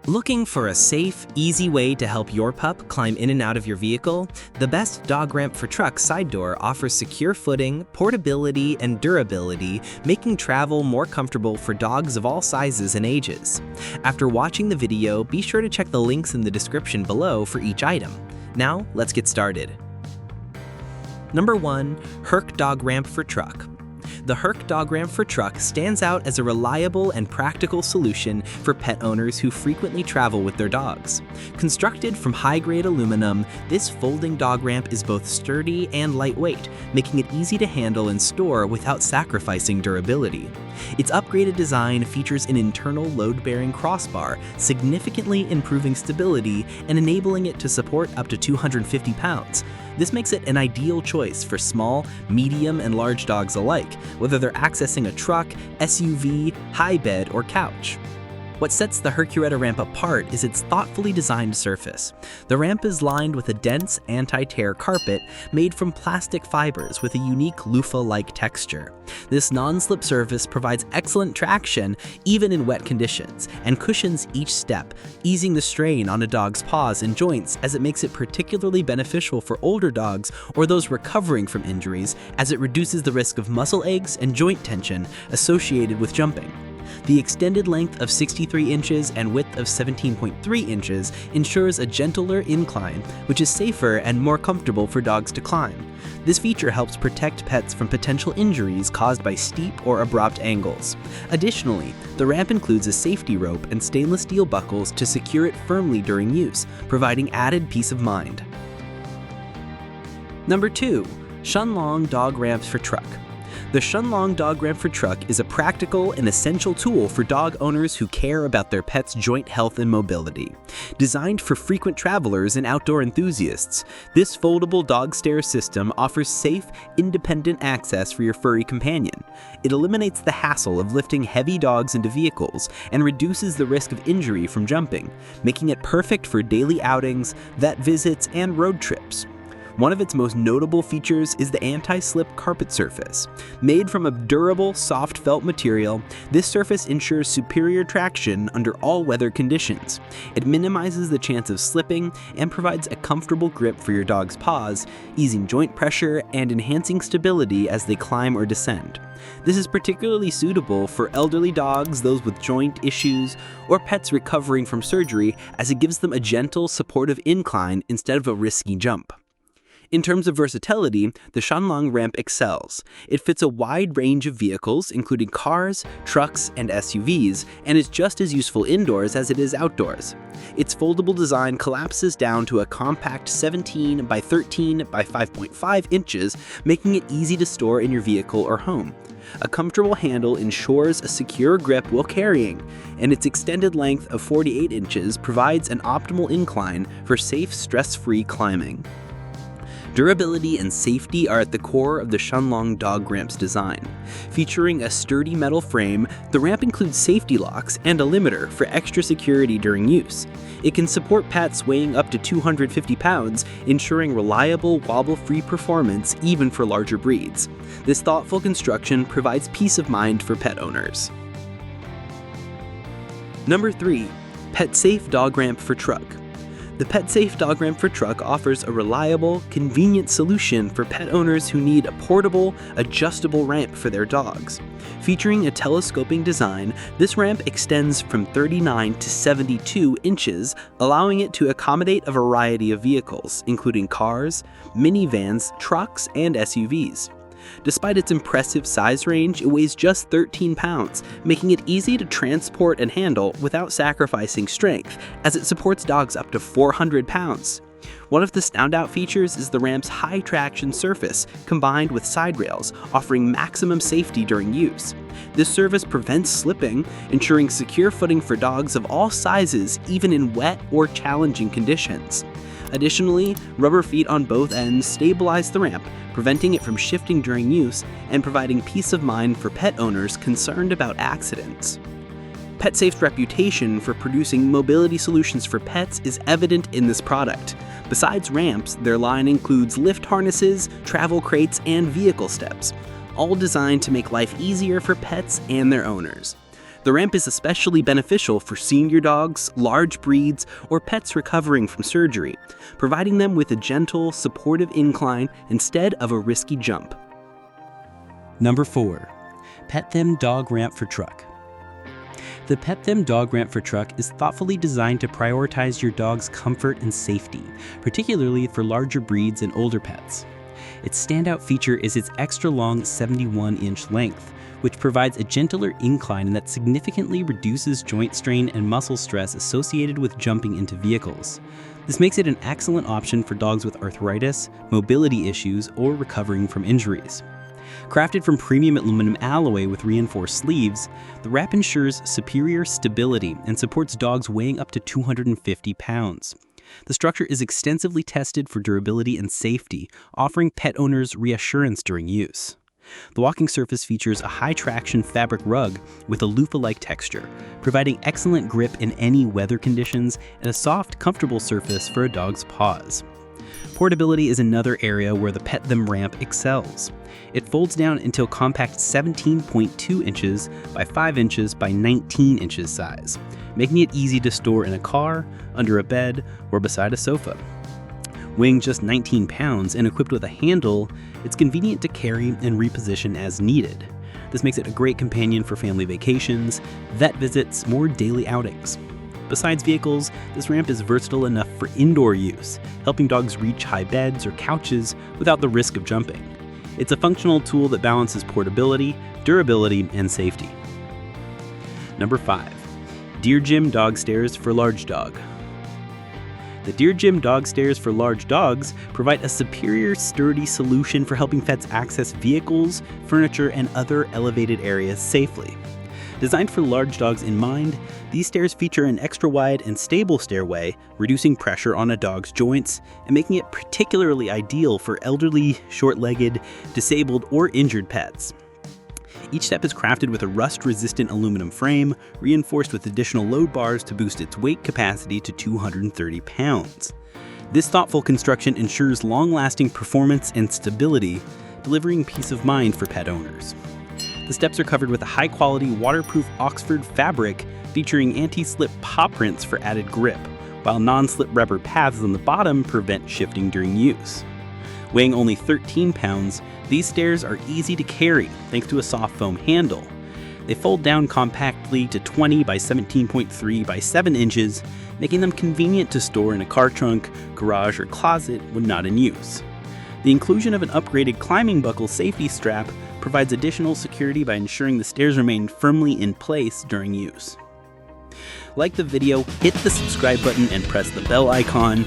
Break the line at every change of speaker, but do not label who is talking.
Looking for a safe, easy way to help your pup climb in and out of your vehicle? The best dog ramp for truck side door offers secure footing, portability, and durability, making travel more comfortable for dogs of all sizes and ages. After watching the video, be sure to check the links in the description below for each item. Now, let's get started. Number 1. Herc Dog Ramp for Truck. The Herc Dog Ramp for Truck stands out as a reliable and practical solution for pet owners who frequently travel with their dogs. Constructed from high-grade aluminum, this folding dog ramp is both sturdy and lightweight, making it easy to handle and store without sacrificing durability. Its upgraded design features an internal load-bearing crossbar, significantly improving stability and enabling it to support up to 250 pounds. This makes it an ideal choice for small, medium, and large dogs alike, whether they're accessing a truck, SUV, high bed, or couch. What sets the Herccreta ramp apart is its thoughtfully designed surface. The ramp is lined with a dense anti-tear carpet made from plastic fibers with a unique loofah-like texture. This non-slip surface provides excellent traction even in wet conditions and cushions each step, easing the strain on a dog's paws and joints, as it makes it particularly beneficial for older dogs or those recovering from injuries, as it reduces the risk of muscle aches and joint tension associated with jumping. The extended length of 63 inches and width of 17.3 inches ensures a gentler incline, which is safer and more comfortable for dogs to climb. This feature helps protect pets from potential injuries caused by steep or abrupt angles. Additionally, the ramp includes a safety rope and stainless steel buckles to secure it firmly during use, providing added peace of mind. Number 2. SHUNLONG Dog Ramps for Truck. The SHUNLONG Dog Ramp for Truck is a practical and essential tool for dog owners who care about their pet's joint health and mobility. Designed for frequent travelers and outdoor enthusiasts, this foldable dog stair system offers safe, independent access for your furry companion. It eliminates the hassle of lifting heavy dogs into vehicles and reduces the risk of injury from jumping, making it perfect for daily outings, vet visits, and road trips. One of its most notable features is the anti-slip carpet surface. Made from a durable, soft felt material, this surface ensures superior traction under all weather conditions. It minimizes the chance of slipping and provides a comfortable grip for your dog's paws, easing joint pressure and enhancing stability as they climb or descend. This is particularly suitable for elderly dogs, those with joint issues, or pets recovering from surgery, as it gives them a gentle, supportive incline instead of a risky jump. In terms of versatility, the SHUNLONG ramp excels. It fits a wide range of vehicles, including cars, trucks, and SUVs, and is just as useful indoors as it is outdoors. Its foldable design collapses down to a compact 17 by 13 by 5.5 inches, making it easy to store in your vehicle or home. A comfortable handle ensures a secure grip while carrying, and its extended length of 48 inches provides an optimal incline for safe, stress-free climbing. Durability and safety are at the core of the SHUNLONG dog ramp's design. Featuring a sturdy metal frame, the ramp includes safety locks and a limiter for extra security during use. It can support pets weighing up to 250 pounds, ensuring reliable, wobble-free performance even for larger breeds. This thoughtful construction provides peace of mind for pet owners. Number 3. PetSafe Dog Ramp for Truck. The PetSafe Dog Ramp for Truck offers a reliable, convenient solution for pet owners who need a portable, adjustable ramp for their dogs. Featuring a telescoping design, this ramp extends from 39 to 72 inches, allowing it to accommodate a variety of vehicles, including cars, minivans, trucks, and SUVs. Despite its impressive size range, it weighs just 13 pounds, making it easy to transport and handle without sacrificing strength, as it supports dogs up to 400 pounds. One of the standout features is the ramp's high traction surface, combined with side rails, offering maximum safety during use. This surface prevents slipping, ensuring secure footing for dogs of all sizes, even in wet or challenging conditions. Additionally, rubber feet on both ends stabilize the ramp, preventing it from shifting during use and providing peace of mind for pet owners concerned about accidents. PetSafe's reputation for producing mobility solutions for pets is evident in this product. Besides ramps, their line includes lift harnesses, travel crates, and vehicle steps, all designed to make life easier for pets and their owners. The ramp is especially beneficial for senior dogs, large breeds, or pets recovering from surgery, providing them with a gentle, supportive incline instead of a risky jump. Number 4. PetThem Dog Ramp for Truck. The PetThem Dog Ramp for Truck is thoughtfully designed to prioritize your dog's comfort and safety, particularly for larger breeds and older pets. Its standout feature is its extra-long 71-inch length, which provides a gentler incline that significantly reduces joint strain and muscle stress associated with jumping into vehicles. This makes it an excellent option for dogs with arthritis, mobility issues, or recovering from injuries. Crafted from premium aluminum alloy with reinforced sleeves, the wrap ensures superior stability and supports dogs weighing up to 250 pounds. The structure is extensively tested for durability and safety, offering pet owners reassurance during use. The walking surface features a high-traction fabric rug with a loofah-like texture, providing excellent grip in any weather conditions and a soft, comfortable surface for a dog's paws. Portability is another area where the PetThem ramp excels. It folds down into a compact 17.2 inches by 5 inches by 19 inches size, making it easy to store in a car, under a bed, or beside a sofa. Weighing just 19 pounds and equipped with a handle, it's convenient to carry and reposition as needed. This makes it a great companion for family vacations, vet visits, or daily outings. Besides vehicles, this ramp is versatile enough for indoor use, helping dogs reach high beds or couches without the risk of jumping. It's a functional tool that balances portability, durability, and safety. Number 5. Deergym Dog Stairs for Large Dog. The Deergym Dog Stairs for Large Dogs provide a superior, sturdy solution for helping pets access vehicles, furniture, and other elevated areas safely. Designed for large dogs in mind, these stairs feature an extra-wide and stable stairway, reducing pressure on a dog's joints and making it particularly ideal for elderly, short-legged, disabled, or injured pets. Each step is crafted with a rust-resistant aluminum frame, reinforced with additional load bars to boost its weight capacity to 230 pounds. This thoughtful construction ensures long-lasting performance and stability, delivering peace of mind for pet owners. The steps are covered with a high-quality, waterproof Oxford fabric featuring anti-slip paw prints for added grip, while non-slip rubber pads on the bottom prevent shifting during use. Weighing only 13 pounds, these stairs are easy to carry thanks to a soft foam handle. They fold down compactly to 20 by 17.3 by 7 inches, making them convenient to store in a car trunk, garage, or closet when not in use. The inclusion of an upgraded climbing buckle safety strap provides additional security by ensuring the stairs remain firmly in place during use. Like the video, hit the subscribe button and press the bell icon.